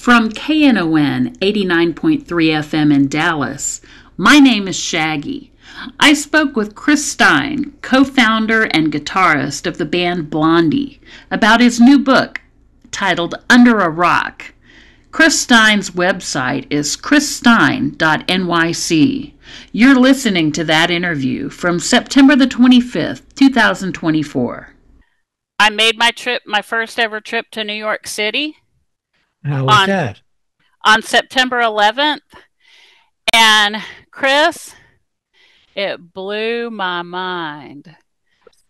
From KNON 89.3 FM in Dallas, my name is Shaggy. I spoke with Chris Stein, co-founder and guitarist of the band Blondie, about his new book titled Under a Rock. Chris Stein's website is chrisstein.nyc. You're listening to that interview from September the 25th, 2024. I made my first ever trip to New York City. How was that? On September 11th. And Chris, it blew my mind.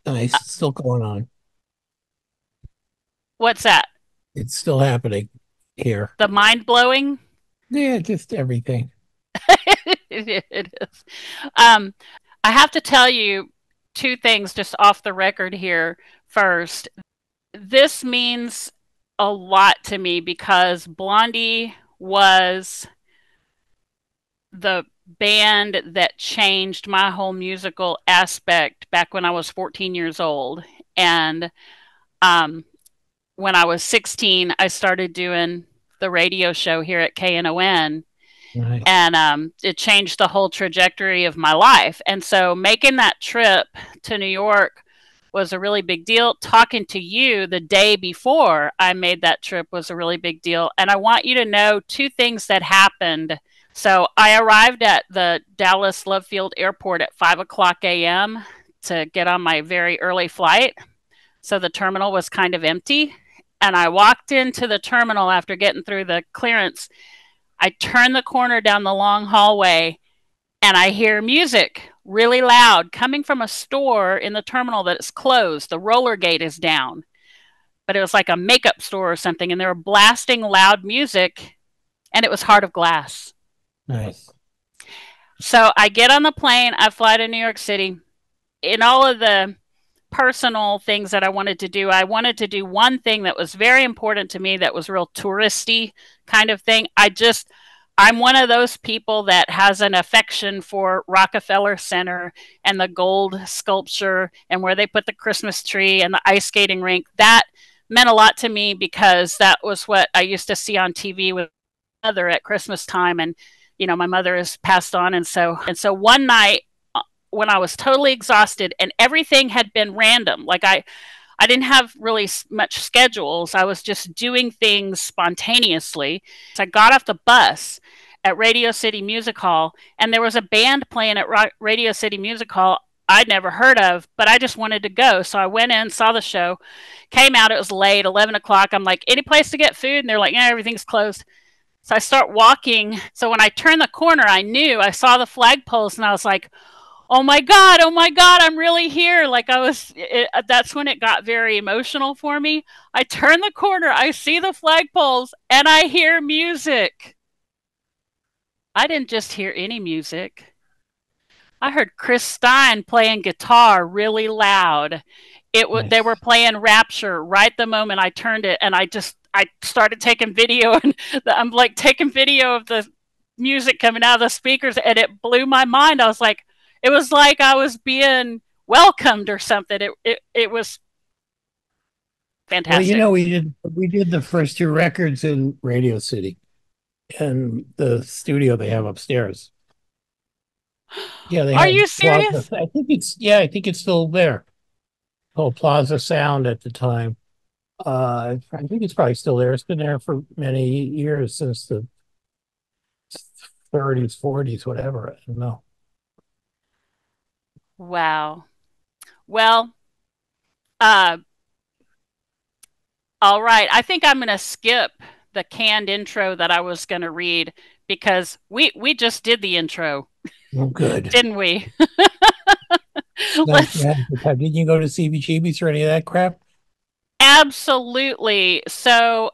Nice. It's still going on. What's that? It's still happening here. The mind-blowing? Yeah, just everything. It is. I have to tell you two things just off the record here first. This means a lot to me because Blondie was the band that changed my whole musical aspect back when I was 14 years old. And when I was 16, I started doing the radio show here at KNON. Nice. And it changed the whole trajectory of my life. And so making that trip to New York was a really big deal. Talking to you the day before I made that trip was a really big deal. And I want you to know two things that happened. So I arrived at the Dallas Love Field Airport at 5 o'clock a.m. to get on my very early flight. So the terminal was kind of empty. And I walked into the terminal after getting through the clearance. I turn the corner down the long hallway and I hear music really loud coming from a store in the terminal that is closed. The roller gate is down, but it was like a makeup store or something. And they were blasting loud music and it was Heart of Glass. Nice. So I get on the plane, I fly to New York City. In all of the personal things that I wanted to do one thing that was very important to me that was real touristy kind of thing. I'm one of those people that has an affection for Rockefeller Center and the gold sculpture and where they put the Christmas tree and the ice skating rink. That meant a lot to me because that was what I used to see on TV with my mother at Christmas time. And, you know, my mother has passed on. And so one night when I was totally exhausted and everything had been random, like I didn't have really much schedules. I was just doing things spontaneously. So I got off the bus at Radio City Music Hall, and there was a band playing at Radio City Music Hall I'd never heard of, but I just wanted to go. So I went in, saw the show, came out. It was late, 11 o'clock. I'm like, any place to get food? And they're like, yeah, everything's closed. So I start walking. So when I turned the corner, I saw the flagpoles, and I was like, oh my God, I'm really here. Like that's when it got very emotional for me. I turn the corner, I see the flagpoles, and I hear music. I didn't just hear any music. I heard Chris Stein playing guitar really loud. Nice. They were playing Rapture right the moment I turned it, and I started taking video, and I'm like taking video of the music coming out of the speakers, and it blew my mind. I was like, it was like I was being welcomed or something. It was fantastic. Well, you know, we did the first two records in Radio City, in the studio they have upstairs. Yeah, Are you serious? Plaza. I think it's still there. Called Plaza Sound at the time. I think it's probably still there. It's been there for many years, since the 30s, 40s, whatever. I don't know. Wow. Well, all right. I think I'm going to skip the canned intro that I was going to read because we just did the intro. Oh, good. Didn't we? Didn't you go to CBGB's or any of that crap? Absolutely. So,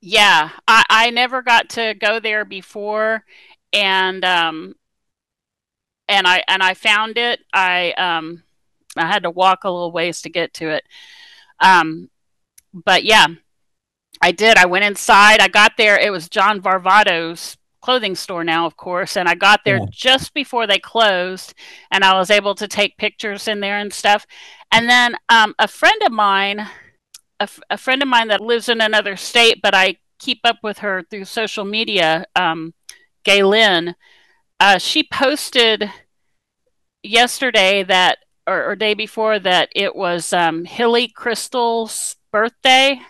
yeah, I never got to go there before, and I found it. I had to walk a little ways to get to it. But yeah, I did. I went inside. I got there. It was John Varvatos clothing store now, of course, and I got there just before they closed, and I was able to take pictures in there and stuff. And then a friend of mine that lives in another state, but I keep up with her through social media, Gaylin, she posted yesterday that, or day before, that it was Hilly Crystal's birthday.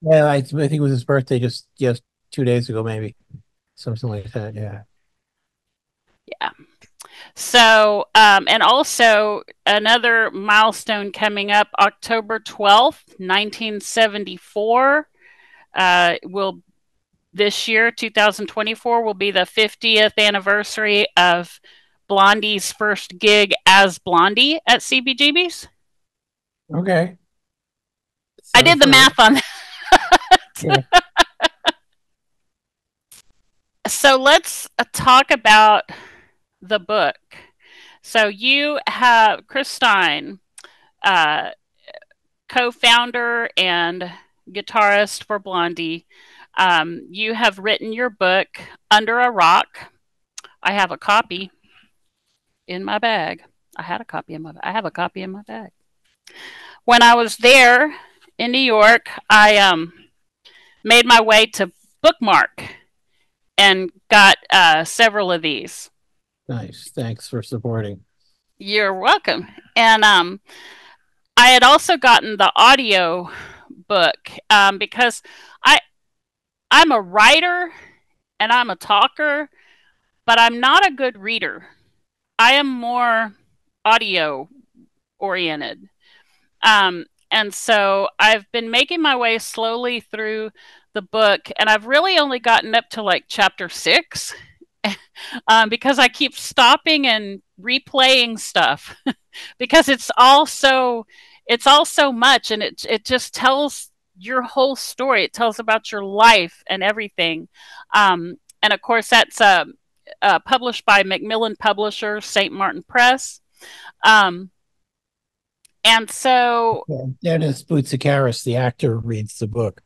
Yeah, I think it was his birthday just 2 days ago, maybe something like that. Yeah. Yeah. So, and also another milestone coming up, October 12th, 1974, will this year, 2024, will be the 50th anniversary of Blondie's first gig as Blondie at CBGB's. Okay. I did the math on that. Yeah. So let's talk about the book. So you have Chris Stein, co-founder and guitarist for Blondie. You have written your book Under a Rock. I have a copy in my bag. I have a copy in my bag. When I was there in New York, I made my way to Bookmark and got several of these. Nice. Thanks for supporting. You're welcome. And I had also gotten the audio book because I'm a writer and I'm a talker, but I'm not a good reader. I am more audio oriented. And so I've been making my way slowly through the book, and I've really only gotten up to like chapter 6 because I keep stopping and replaying stuff because it's all so much, and it just tells your whole story. It tells about your life and everything. And of course, that's published by Macmillan Publishers, St. Martin Press. And so Dennis Boutsikaris, the actor, reads the book.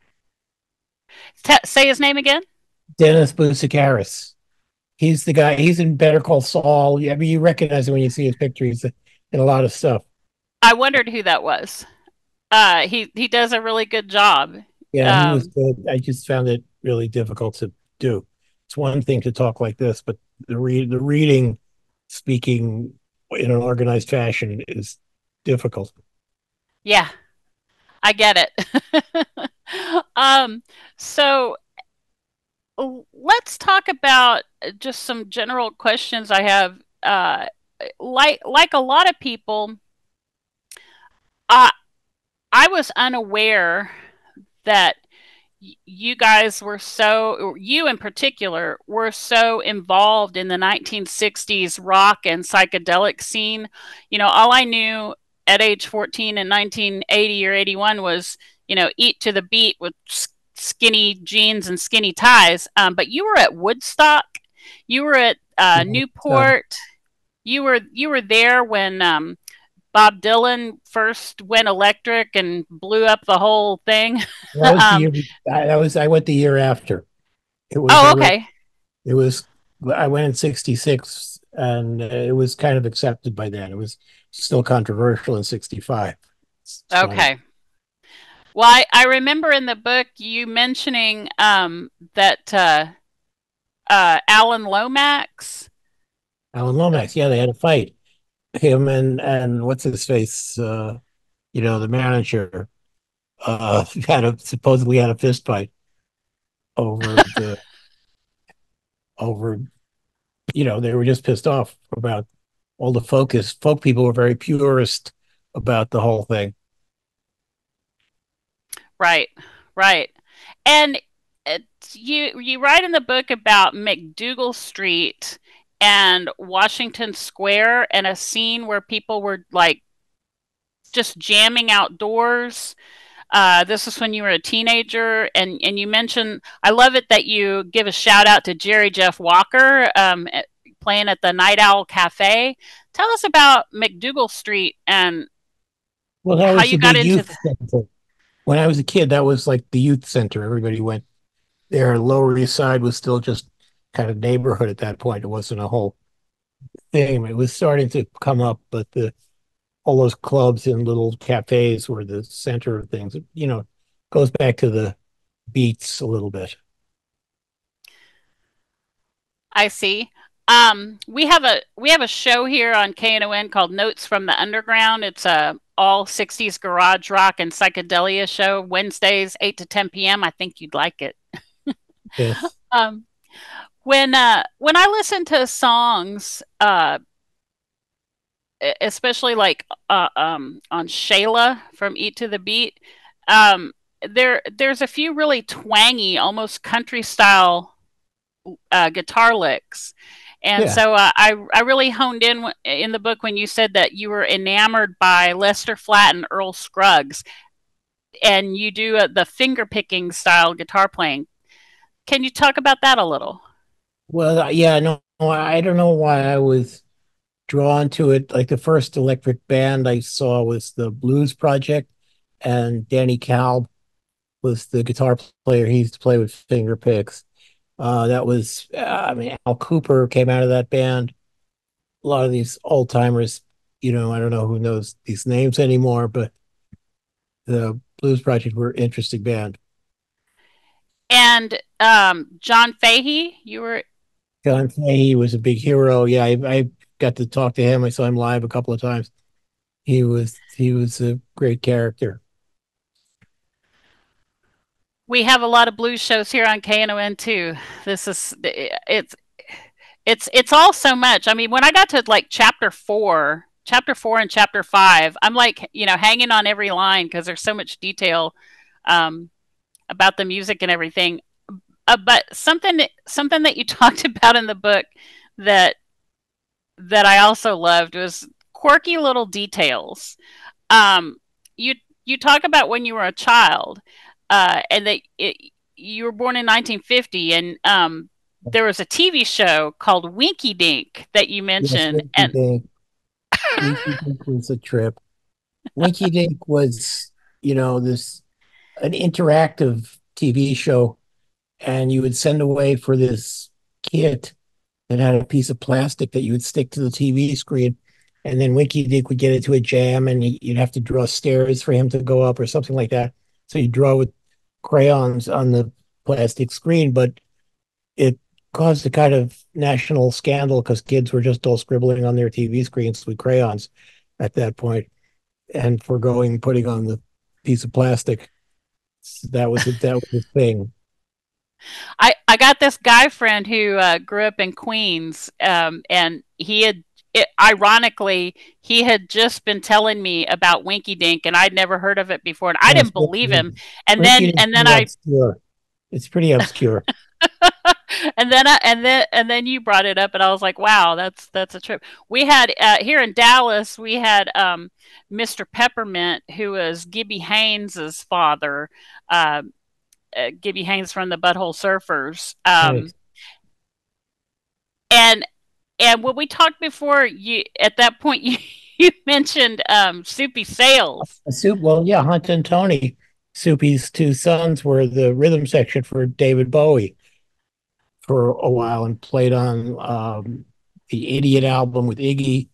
Say his name again. Dennis Boutsikaris. He's the guy. He's in Better Call Saul. I mean, you recognize him when you see his picture. He's in a lot of stuff. I wondered who that was. He does a really good job. Yeah, he was good. I just found it really difficult to do. It's one thing to talk like this, but the reading, speaking in an organized fashion is difficult. Yeah, I get it. So let's talk about just some general questions I have. Like a lot of people, I was unaware that you guys were you in particular, were so involved in the 1960s rock and psychedelic scene. You know, all I knew at age 14 in 1980 or 81 was, Eat to the Beat with skinny jeans and skinny ties. But you were at Woodstock. You were at Newport. You were there when Bob Dylan first went electric and blew up the whole thing. I went the year after. Okay. I went in 66, and it was kind of accepted by then. It was still controversial in 65. Okay. Well, I remember in the book you mentioning that Alan Lomax. Yeah, they had a fight. Him and what's his face, the manager, supposedly had a fist fight over they were just pissed off about all the focus. Folk people were very purist about the whole thing. Right. And you write in the book about McDougal Street and Washington Square and a scene where people were like just jamming outdoors. This is when you were a teenager, and you mentioned, I love it that you give a shout out to Jerry Jeff Walker playing at the Night Owl Cafe. Tell us about McDougal Street and how you got into that. When I was a kid, that was like the youth center. Everybody went there. Lower East Side was still just kind of neighborhood at that point. It wasn't a whole thing. It was starting to come up, but all those clubs and little cafes were the center of things. Goes back to the beats a little bit. I see. We have a show here on KNON called Notes from the Underground. It's a all 60s garage rock and psychedelia show, Wednesdays 8 to 10 p.m. I think you'd like it. Yes. Um, when I listen to songs, especially like on Shayla from Eat to the Beat, there's a few really twangy, almost country style guitar licks. And Yeah. so I really honed in the book when you said that you were enamored by Lester Flatt and Earl Scruggs, and you do the finger picking style guitar playing. Can you talk about that a little? Well, yeah, no, I don't know why I was drawn to it. Like the first electric band I saw was the Blues Project, and Danny Kalb was the guitar player. He used to play with finger picks. That was, I mean, Al Cooper came out of that band. A lot of these old timers, I don't know who knows these names anymore, but the Blues Project were an interesting band. And John Fahey, you were. John Fahey was a big hero. Yeah, I got to talk to him. I saw him live a couple of times. He was a great character. We have a lot of blues shows here on KNON too. This is it's all so much. I mean, when I got to like chapter four and chapter five, I'm like, hanging on every line because there's so much detail um, about the music and everything. But something that you talked about in the book that I also loved was quirky little details. Um, you you talk about when you were a child, and you were born in 1950, and there was a TV show called Winky Dink that you Yes, mentioned, Winky and Dink. Winky Dink was a trip. Winky Dink was, this an interactive TV show, and you would send away for this kit that had a piece of plastic that you would stick to the TV screen, and then Winky Dink would get into a jam, and you'd have to draw stairs for him to go up or something like that. So you draw with crayons on the plastic screen, but it caused a kind of national scandal because kids were just all scribbling on their TV screens with crayons at that point and foregoing putting on the piece of plastic. That was a thing. I got this guy friend who grew up in Queens, and ironically, he had just been telling me about Winky Dink, and I'd never heard of it before, and I Yes, didn't believe him. And Winky then Dink's and then pretty I obscure. It's pretty obscure. and then you brought it up, and I was like, wow, that's a trip. We had here in Dallas, we had Mr. Peppermint, who was Gibby Haynes's father. Uh, Gibby Haynes from the Butthole Surfers. Right. And when we talked before, you at that point you mentioned Soupy Sales. Well, yeah, Hunt and Tony, Soupy's two sons, were the rhythm section for David Bowie for a while and played on the Idiot album with Iggy.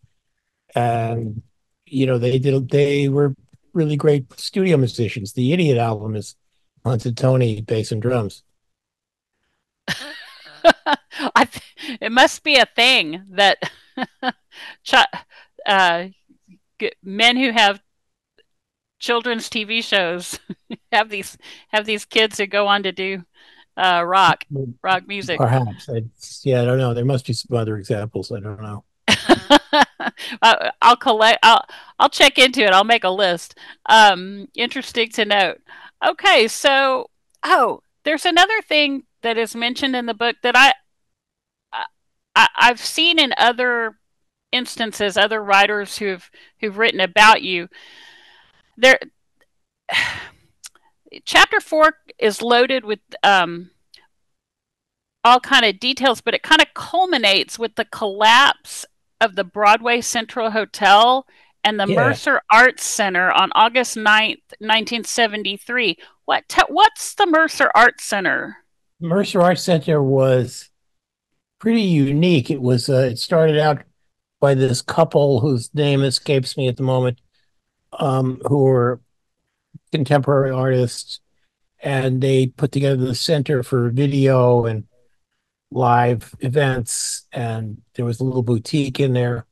And, they were really great studio musicians. The Idiot album is Hunt and Tony, bass and drums. It must be a thing that uh, men who have children's TV shows have these kids who go on to do rock music. Perhaps. I don't know. There must be some other examples. I don't know. I'll collect. I'll check into it. I'll make a list. Interesting to note. Okay, so there's another thing that is mentioned in the book that I've seen in other instances, other writers who've written about you. There, chapter 4 is loaded with all kind of details, but it kind of culminates with the collapse of the Broadway Central Hotel and the Mercer Arts Center on August 9th, 1973. What's the Mercer Arts Center? Mercer Arts Center was pretty unique. It started out by this couple whose name escapes me at the moment, who were contemporary artists, and they put together the Center for Video and Live Events, and there was a little boutique in there.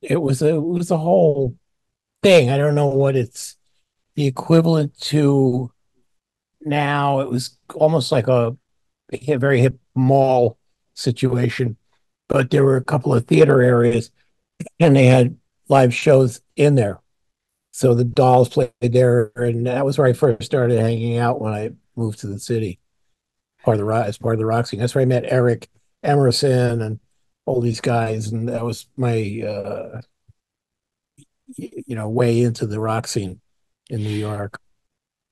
It was a whole thing. I don't know what it's the equivalent to now. It was almost like a very hip mall situation, but there were a couple of theater areas, and they had live shows in there. So the Dolls played there, and that was where I first started hanging out when I moved to the city. As part of the rock scene. That's where I met Eric Emerson and all these guys, and that was my way into the rock scene in New York.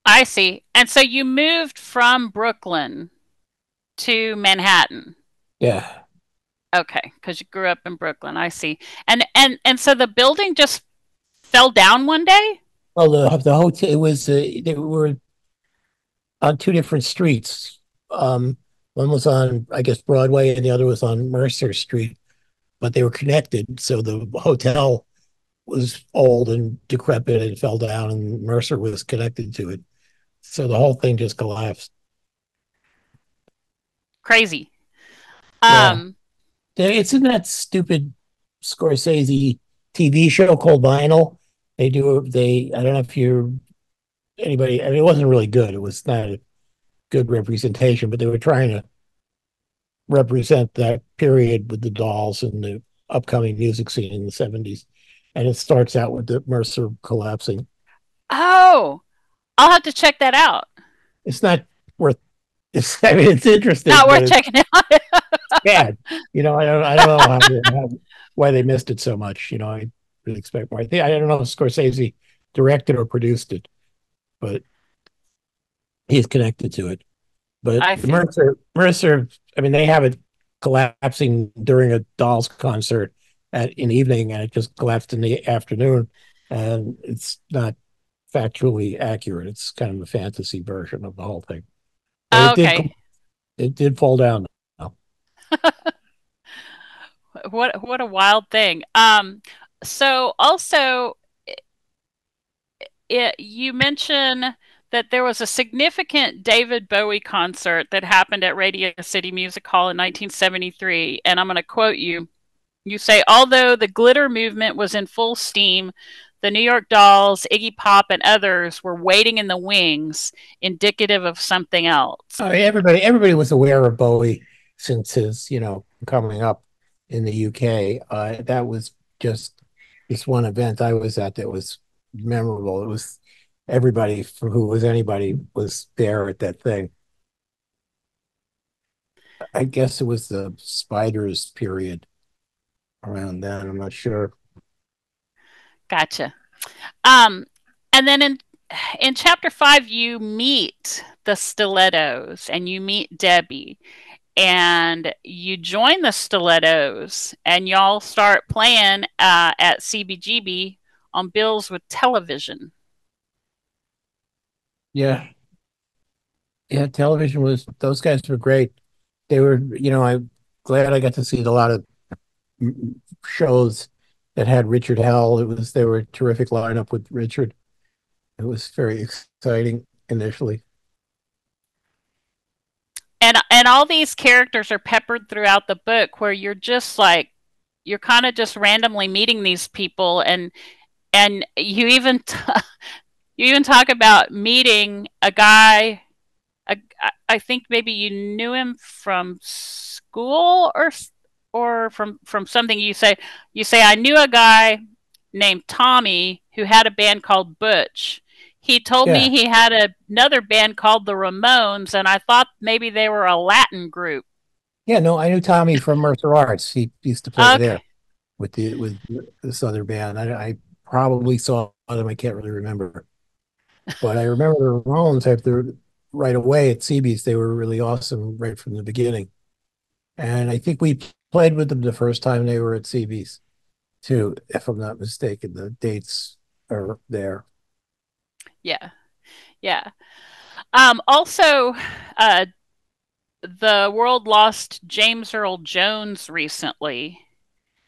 I see. And so you moved from Brooklyn to Manhattan. Yeah. Okay, because you grew up in Brooklyn. I see. And so the building just fell down one day? Well, the hotel, it was they were on two different streets. One was on, I guess, Broadway, and the other was on Mercer Street, but they were connected. So the hotel was old and decrepit and fell down, and Mercer was connected to it. So the whole thing just collapsed. Crazy. Yeah. It's in that stupid Scorsese TV show called Vinyl. I don't know if you're anybody, I mean, it wasn't really good. It was not a good representation, but they were trying to represent that period with the Dolls and the upcoming music scene in the 70s. And it starts out with the Mercer collapsing. Oh, I'll have to check that out. It's not worth I mean, it's interesting. Not worth checking out. Bad. I don't know why they missed it so much. I really expect more. I don't know if Scorsese directed or produced it, but he's connected to it. But Mercer, I mean, they have it collapsing during a Dolls concert in the evening, and it just collapsed in the afternoon, and it's not factually accurate. It's kind of a fantasy version of the whole thing. Okay. It did fall down. What a wild thing. So also, you mentioned that there was a significant David Bowie concert that happened at Radio City Music Hall in 1973, and I'm going to quote you. You say, although the glitter movement was in full steam, the New York Dolls, Iggy Pop, and others were waiting in the wings, indicative of something else. Everybody was aware of Bowie since his, coming up in the UK. That was just this one event I was at that was memorable. It was everybody who was anybody was there at that thing. I guess it was the Spiders period around then. I'm not sure. Gotcha. And then in chapter 5, you meet the Stilettos and you meet Debbie, and you join the Stilettos, and y'all start playing at CBGB on bills with television. Yeah. Yeah, television those guys were great. They were, I'm glad I got to see a lot of shows that had Richard Hell. They were a terrific lineup with Richard. It was very exciting initially. And all these characters are peppered throughout the book, where you're kind of just randomly meeting these people, and you even talk about meeting a guy. I think maybe you knew him from school or from something. You say I knew a guy named Tommy who had a band called Butch. He told me he had another band called the Ramones, and I thought maybe they were a Latin group. Yeah, no, I knew Tommy from Mercer Arts. He used to play there with this other band. I probably saw them. I can't really remember, but I remember the Ramones right away at CB's. They were really awesome right from the beginning, and I think we played with them the first time they were at CB's too, if I'm not mistaken. The dates are there. Yeah. Also, the world lost James Earl Jones recently.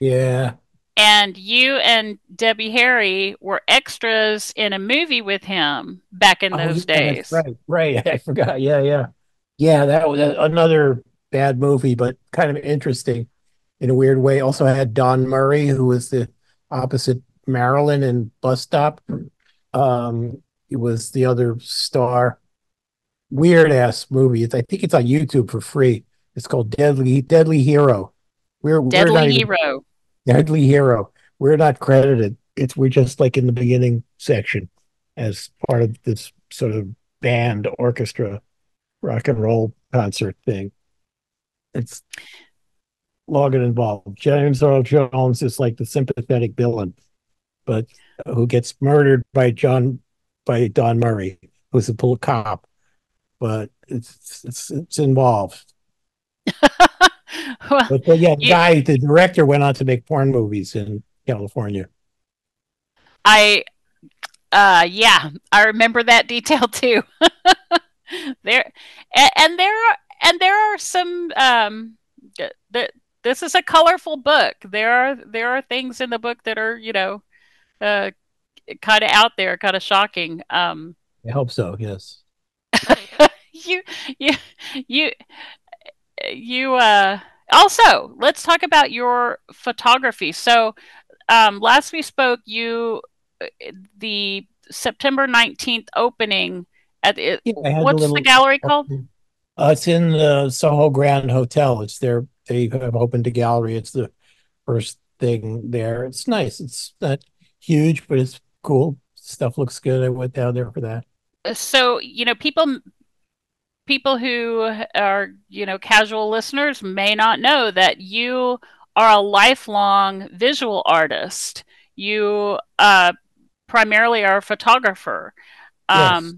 Yeah. And you and Debbie Harry were extras in a movie with him back in those days. That's right. I forgot. Yeah. That was another bad movie, but kind of interesting in a weird way. Also had Don Murray, who was the opposite Marilyn in Bus Stop. He was the other star. Weird ass movie. I think it's on YouTube for free. It's called Deadly Hero. We're not even, Deadly Hero. We're not credited. We're just like in the beginning section as part of this sort of band orchestra rock and roll concert thing. It's long and involved. James Earl Jones is like the sympathetic villain, but who gets murdered by Don Murray, who's a cop. But it's involved. Well, but the director went on to make porn movies in California. I remember that detail too. there are some this is a colorful book. There are things in the book that are, kind of out there, kind of shocking. I hope so, yes. you also, let's talk about your photography. So last we spoke, the September 19th opening at what's the gallery called? It's in the Soho Grand Hotel. They have opened a gallery. It's the first thing there. It's nice. It's not huge, but it's cool. Stuff looks good. I went down there for that. So, people who are, casual listeners may not know that you are a lifelong visual artist. You primarily are a photographer. Yes.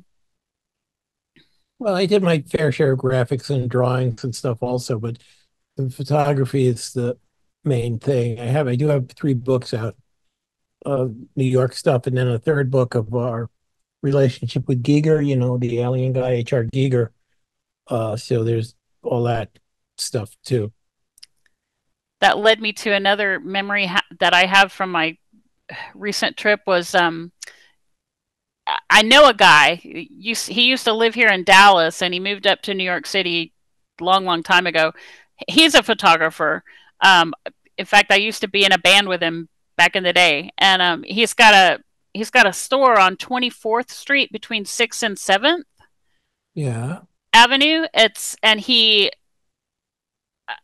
Well, I did my fair share of graphics and drawings and stuff also, but the photography is the main thing. I do have 3 books out of New York stuff, and then a 3rd book of our relationship with Giger, the alien guy, H.R. Giger. So there's all that stuff too. That led me to another memory that I have from my recent trip was I know a guy. He used to live here in Dallas, and he moved up to New York City long time ago. He's a photographer. In fact, I used to be in a band with him back in the day, and he's got a store on 24th Street between 6th and 7th. Yeah. Avenue. He,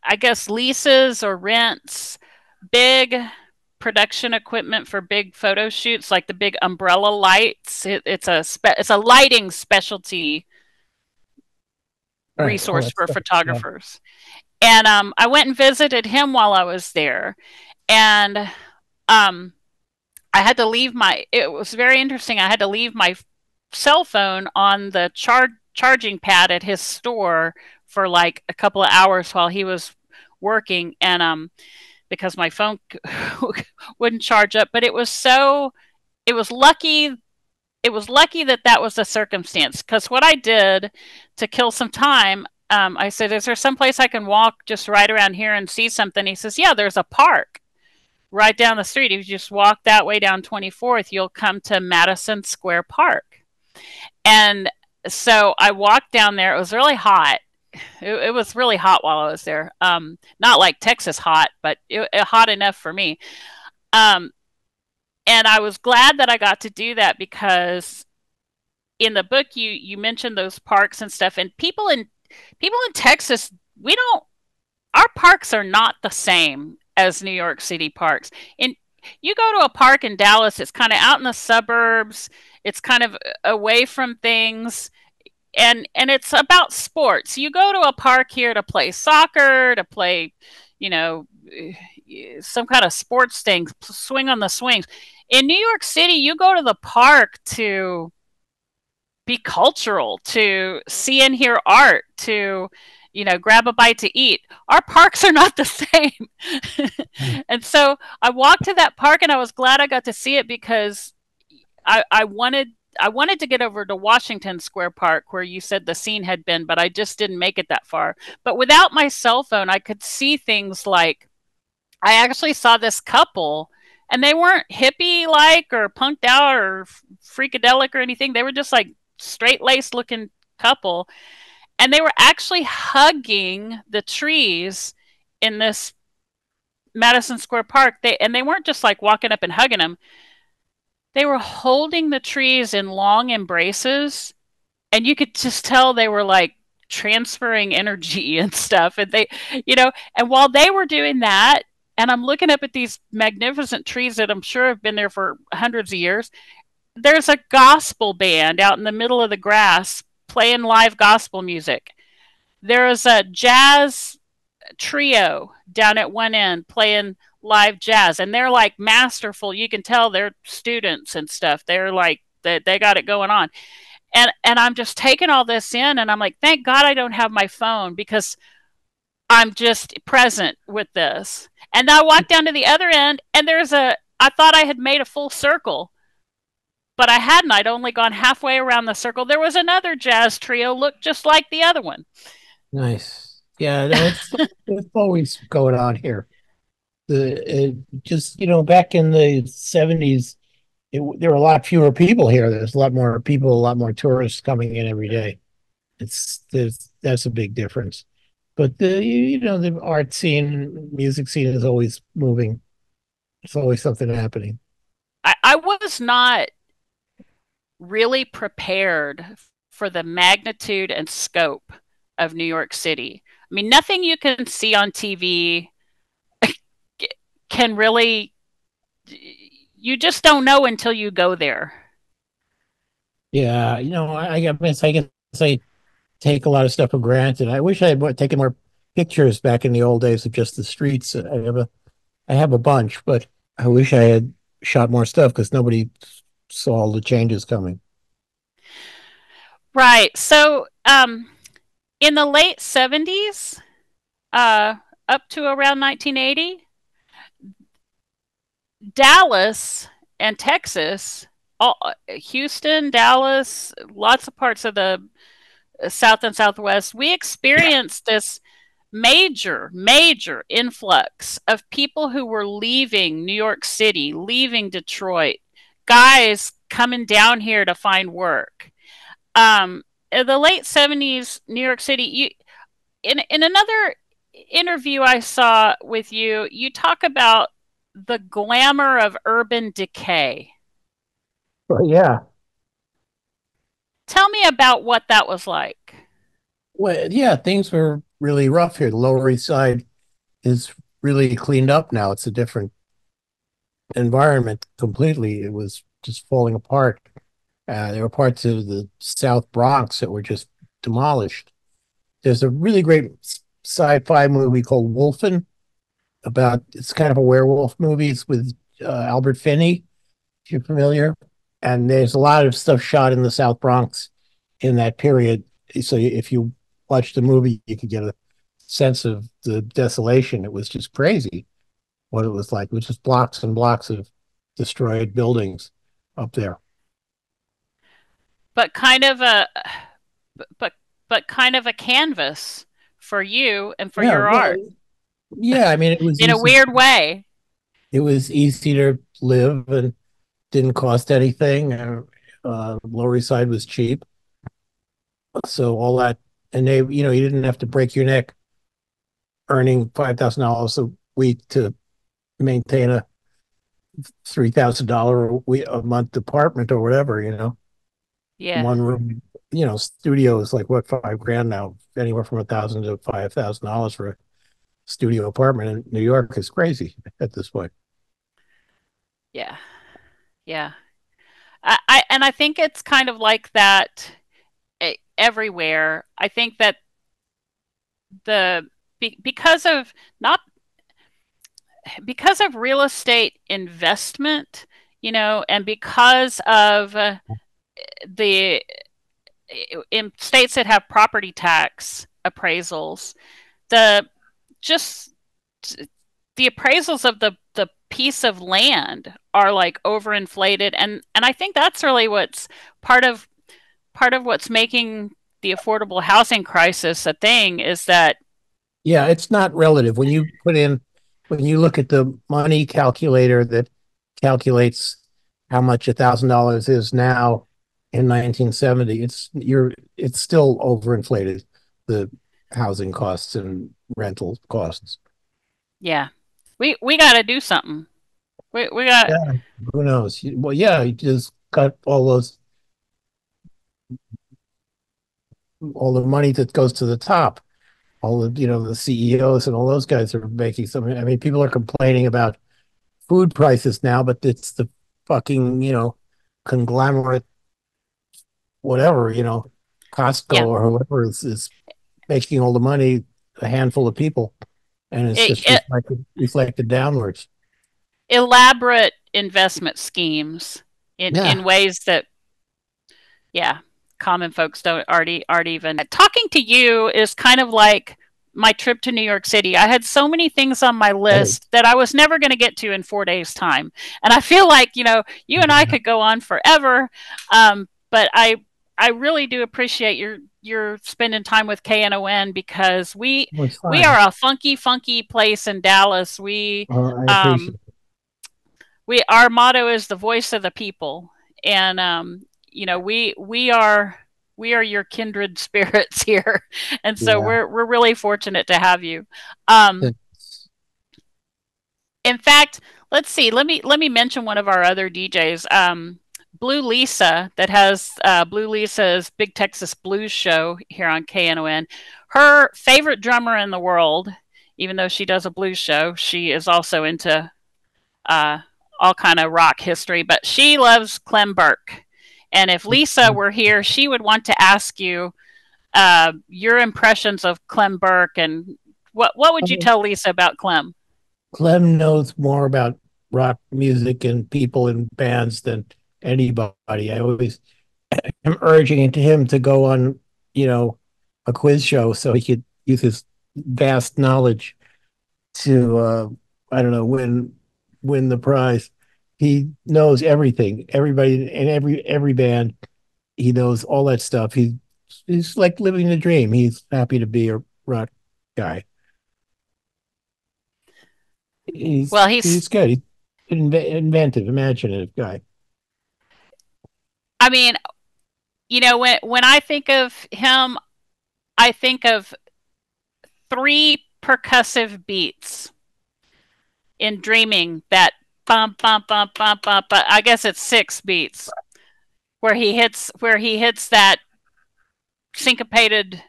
I guess, leases or rents big production equipment for big photo shoots, like the big umbrella lights. It's a lighting specialty resource for photographers. Yeah. And I went and visited him while I was there, and I had to leave it was very interesting. I had to leave my cell phone on the charging pad at his store for like a couple of hours while he was working, and because my phone wouldn't charge up. But it was lucky that was the circumstance, because what I did to kill some time, I said, is there some place I can walk just right around here and see something? He says, yeah, there's a park right down the street. If you just walk that way down 24th, you'll come to Madison Square Park. And so I walked down there. It was really hot. It was really hot while I was there. Not like Texas hot, but hot enough for me. And I was glad that I got to do that, because in the book you mentioned those parks and stuff, and people in Texas, our parks are not the same as New York City parks. And you go to a park in Dallas, it's kind of out in the suburbs, it's kind of away from things, and it's about sports. You go to a park here to play soccer, to play, some kind of sports thing, swing on the swings. In New York City, you go to the park to be cultural, to see and hear art, to grab a bite to eat. Our parks are not the same. And so I walked to that park, and I was glad I got to see it, because I wanted to get over to Washington Square Park, where you said the scene had been, but I just didn't make it that far. But without my cell phone, I could see things like, I actually saw this couple And they weren't hippie like or punked out or freakadelic or anything. They were just like straight laced looking couple. And they were actually hugging the trees in this Madison Square Park. They weren't just like walking up and hugging them. They were holding the trees in long embraces, and you could just tell they were like transferring energy and stuff. And they, and while they were doing that, and I'm looking up at these magnificent trees that I'm sure have been there for hundreds of years, there's a gospel band out in the middle of the grass playing live gospel music. There's a jazz trio down at one end playing live jazz, and they're like masterful. You can tell they're students and stuff. They're like they got it going on. And I'm just taking all this in, and I'm like, thank God I don't have my phone, because I'm just present with this. And I walked down to the other end, and I thought I had made a full circle, but I hadn't. I'd only gone halfway around the circle. There was another jazz trio, looked just like the other one. Nice. Yeah, it's always going on here. Just, back in the 70s, there were a lot fewer people here. There's a lot more people, a lot more tourists coming in every day. That's a big difference. But the art scene, music scene is always moving. There's always something happening. I was not really prepared for the magnitude and scope of New York City. I mean, nothing you can see on TV can really, you just don't know until you go there. Yeah, I guess I take a lot of stuff for granted. I wish I had taken more pictures back in the old days of just the streets. I have a bunch, but I wish I had shot more stuff because nobody saw all the changes coming. Right. So, in the late 70s, up to around 1980, Dallas and Texas, Houston, Dallas, lots of parts of the South and Southwest, we experienced this major influx of people who were leaving New York City, leaving Detroit, guys coming down here to find work. In the late 70s, New York City, in another interview I saw with you, you talk about the glamour of urban decay. Well, yeah. Tell me about what that was like. Well, yeah, things were really rough here. The Lower East Side is really cleaned up now. It's a different environment completely. It was just falling apart. There were parts of the South Bronx that were just demolished. There's a really great sci-fi movie called Wolfen it's kind of a werewolf movie. It's with Albert Finney, if you're familiar. And there's a lot of stuff shot in the South Bronx in that period. So if you watch the movie, you could get a sense of the desolation. It was just crazy what it was like. It was just blocks and blocks of destroyed buildings up there. But kind of a canvas for you and for your art. Yeah, I mean, it was in a weird way. It was easy to live and didn't cost anything. Lower East Side was cheap, so all that, and you didn't have to break your neck earning $5,000 a week to maintain a $3,000 a month apartment or whatever. Yeah, one room. Studio is like what, $5,000 now, anywhere from $1,000 to $5,000 for a studio apartment in New York is crazy at this point. Yeah. I think it's kind of like that everywhere. I think that because of real estate investment, and because of in states that have property tax appraisals, the appraisals of the piece of land are like overinflated, and I think that's really what's part of what's making the affordable housing crisis a thing, is that it's not relative. When you look at the money calculator that calculates how much $1,000 is now in 1970, it's still overinflated, the housing costs and rental costs. Yeah. We got to do something. We got. Yeah, who knows? Well, yeah, you just got all the money that goes to the top. All the CEOs and all those guys are making something. I mean, people are complaining about food prices now, but it's the fucking, conglomerate, whatever, Costco Yeah. or whoever is making all the money, a handful of people, and it's just reflected downwards. Elaborate investment schemes in Yeah. in ways that, yeah, common folks aren't even. Talking to you is kind of like my trip to New York City. I had so many things on my list that I was never going to get to in 4 days' time, and I feel like you and I could go on forever. But I really do appreciate your spending time with KNON, because we are a funky place in Dallas. I appreciate it. Our motto is the voice of the people, and we are your kindred spirits here, and so we're really fortunate to have you. In fact, let's see. Let me mention one of our other DJs, Blue Lisa, that has Blue Lisa's Big Texas Blues show here on KNON. Her favorite drummer in the world, even though she does a blues show, she is also into all kind of rock history, but she loves Clem Burke. And if Lisa were here, she would want to ask you your impressions of Clem Burke, and what would you tell Lisa about Clem? Clem knows more about rock music and people and bands than anybody. I always am urging him to go on, a quiz show so he could use his vast knowledge to, I don't know, win the prize. He knows everything, everybody in every band. He knows all that stuff. He's like living the dream. He's happy to be a rock guy. He's good. He's an inventive, imaginative guy. I mean, when I think of him, I think of 3 percussive beats in Dreaming, that bump bump bump bump bump, but I guess it's 6 beats where he hits that syncopated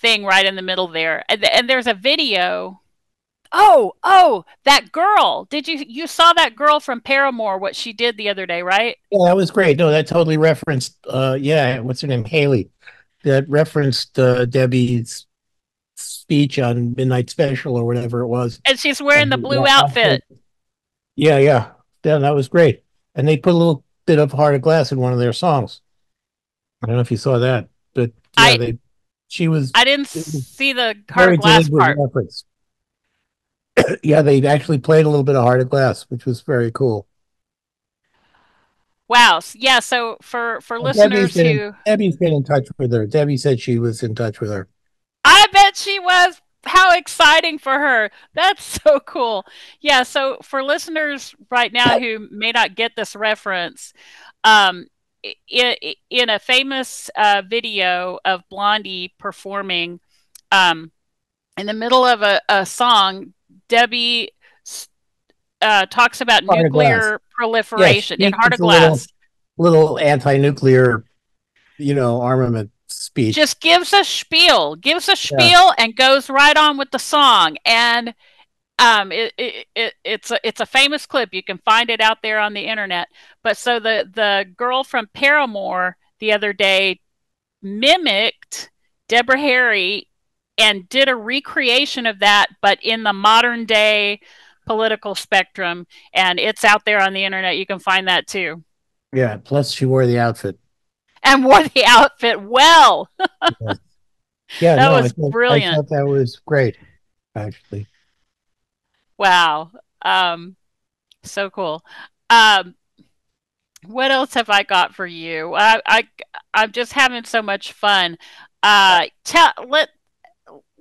thing right in the middle there, and there's a video. Oh, that girl! Did you saw that girl from Paramore? What she did the other day, right? Yeah, that was great. No, that totally referenced. What's her name? Haley. That referenced Debbie's speech on Midnight Special or whatever it was. And she's wearing the blue outfit. Yeah, that was great. And they put a little bit of Heart of Glass in one of their songs. I don't know if you saw that, but yeah, I didn't see the Heart of Glass part. Reference. Yeah, they actually played a little bit of Heart of Glass, which was very cool. Wow. Yeah, so for listeners Debbie's been in touch with her. Debbie said she was in touch with her. I bet she was. How exciting for her. That's so cool. Yeah, so for listeners right now who may not get this reference, in a famous video of Blondie performing, in the middle of a song, Debbie talks about nuclear proliferation in Heart of Glass. Little anti-nuclear, armament speech. Just gives a spiel, and goes right on with the song. And it's a famous clip. You can find it out there on the internet. But so the girl from Paramore the other day mimicked Deborah Harry and did a recreation of that, but in the modern day political spectrum, and it's out there on the internet. You can find that too. Yeah, plus she wore the outfit. And wore the outfit well. Yeah, that was brilliant. I thought that was great, actually. Wow. So cool. What else have I got for you? I'm just having so much fun.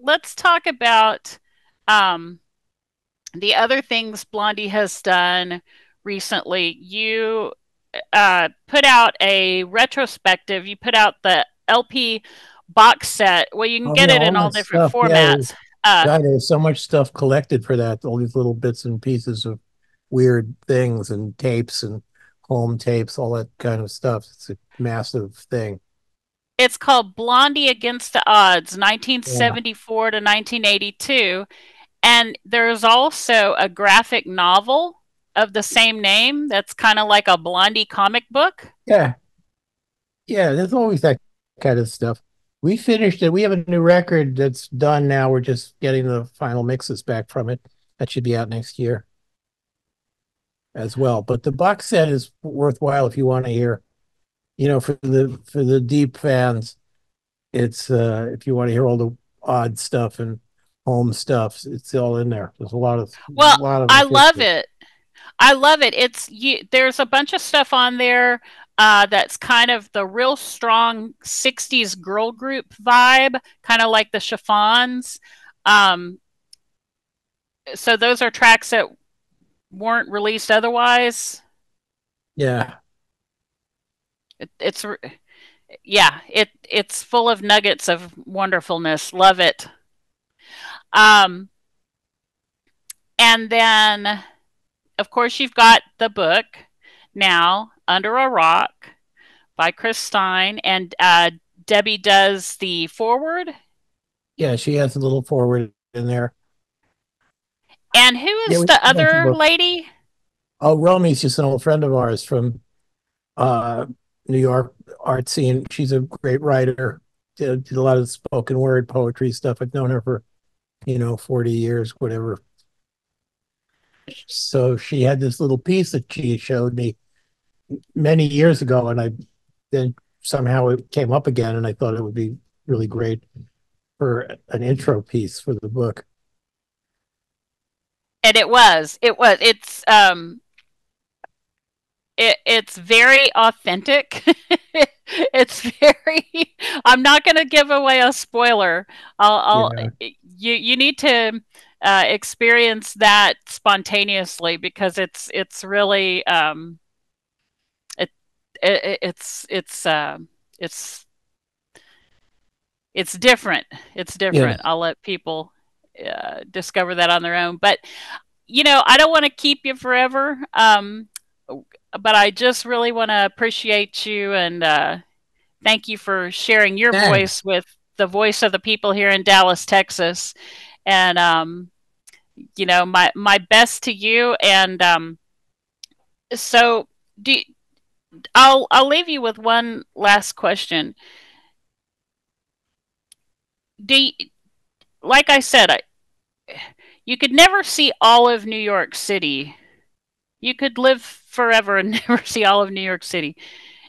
Let's talk about the other things Blondie has done recently, you put out a retrospective. You put out the LP box set. Well, you can Oh get yeah, it in all all that different stuff. Yeah, formats. God, there's so much stuff collected for that. All these little bits and pieces of weird things and tapes and home tapes, all that kind of stuff. It's a massive thing. It's called Blondie Against the Odds, Yeah. 1974 to 1982. And there's also a graphic novel of the same name that's kind of like a Blondie comic book. Yeah. Yeah, there's always that kind of stuff. We finished it. We have a new record that's done now. We're just getting the final mixes back from it. That should be out next year as well. But the box set is worthwhile if you want to hear, for the deep fans. It's if you want to hear all the odd stuff and home stuff, it's all in there. There's a Well, lot of I love history. it. I love it. There's a bunch of stuff on there that's kind of the real strong 60s girl group vibe, kind of like the Chiffons. Um, so those are tracks that weren't released otherwise. Yeah. It's yeah, it's full of nuggets of wonderfulness. Love it. Um, and then of course you've got the book now, Under a Rock by Chris Stein, and Debbie does the forward. Yeah, she has a little forward in there. And who Yeah, is we the got the other book. lady? Oh, Romy's just an old friend of ours from uh New York art scene. She's a great writer. Did a lot of spoken word poetry stuff. I've known her for, 40 years, whatever. So she had this little piece that she showed me many years ago, and I then somehow it came up again, and I thought it would be really great for an intro piece for the book. And it's very authentic. It's very. I'm not going to give away a spoiler. I'll Yeah, you need to experience that spontaneously because it's really it, it's it's different. It's yeah. different. I'll let people discover that on their own. But I don't want to keep you forever. But I just really want to appreciate you and thank you for sharing your Thanks. voice with the voice of the people here in Dallas, Texas. And my best to you. And so do I'll leave you with one last question. Do you, like I said, you could never see all of New York City. You could live forever and never see all of New York City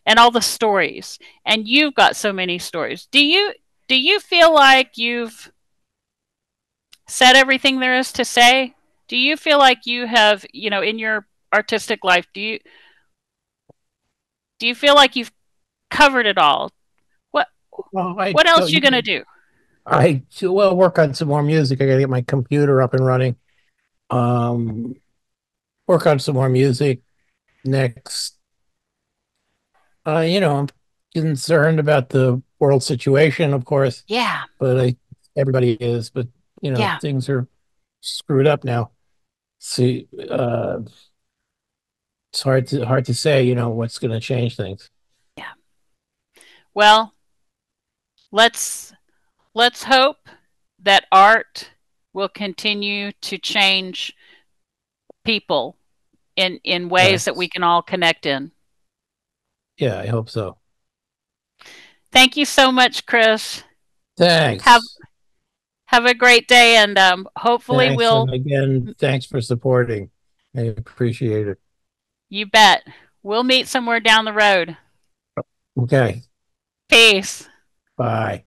and all the stories. And you've got so many stories. Do you feel like you've said everything there is to say? Do you feel like you have, in your artistic life, do you feel like you've covered it all? What Well, what else you going to do? I will work on some more music. I got to get my computer up and running. Um, Work on some more music next. I'm concerned about the world situation, of course, Yeah. but everybody is. But Yeah. things are screwed up now. See, it's hard to say. What's going to change things. Yeah. Well, let's let's hope that art will continue to change people in ways that we can all connect in. Yeah, I hope so. Thank you so much, Chris. Have Thanks. have a great day, and hopefully Thanks. we'll. And again, thanks for supporting. I appreciate it. You bet. We'll meet somewhere down the road. Okay. Peace. Bye.